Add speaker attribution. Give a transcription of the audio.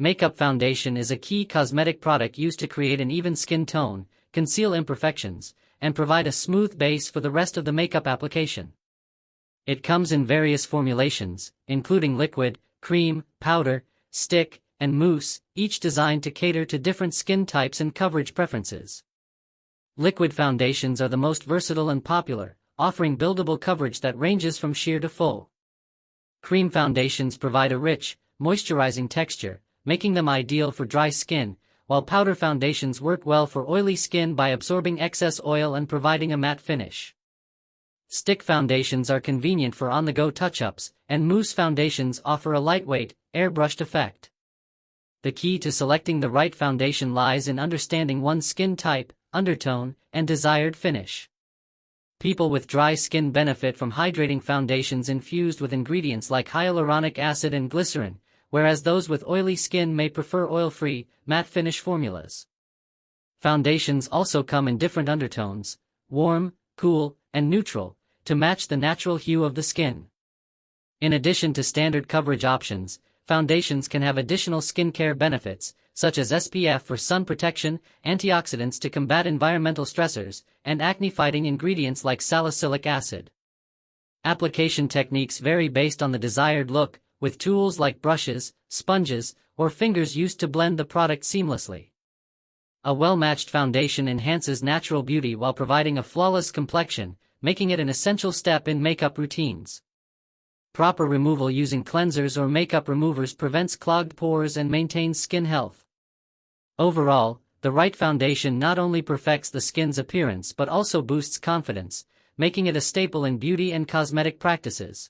Speaker 1: Makeup foundation is a key cosmetic product used to create an even skin tone, conceal imperfections, and provide a smooth base for the rest of the makeup application. It comes in various formulations, including liquid, cream, powder, stick, and mousse, each designed to cater to different skin types and coverage preferences. Liquid foundations are the most versatile and popular, offering buildable coverage that ranges from sheer to full. Cream foundations provide a rich, moisturizing texture, making them ideal for dry skin, while powder foundations work well for oily skin by absorbing excess oil and providing a matte finish. Stick foundations are convenient for on-the-go touch-ups, and mousse foundations offer a lightweight, airbrushed effect. The key to selecting the right foundation lies in understanding one's skin type, undertone, and desired finish. People with dry skin benefit from hydrating foundations infused with ingredients like hyaluronic acid and glycerin, whereas those with oily skin may prefer oil-free, matte finish formulas. Foundations also come in different undertones, warm, cool, and neutral, to match the natural hue of the skin. In addition to standard coverage options, foundations can have additional skincare benefits, such as SPF for sun protection, antioxidants to combat environmental stressors, and acne-fighting ingredients like salicylic acid. Application techniques vary based on the desired look, with tools like brushes, sponges, or fingers used to blend the product seamlessly. A well-matched foundation enhances natural beauty while providing a flawless complexion, making it an essential step in makeup routines. Proper removal using cleansers or makeup removers prevents clogged pores and maintains skin health. Overall, the right foundation not only perfects the skin's appearance but also boosts confidence, making it a staple in beauty and cosmetic practices.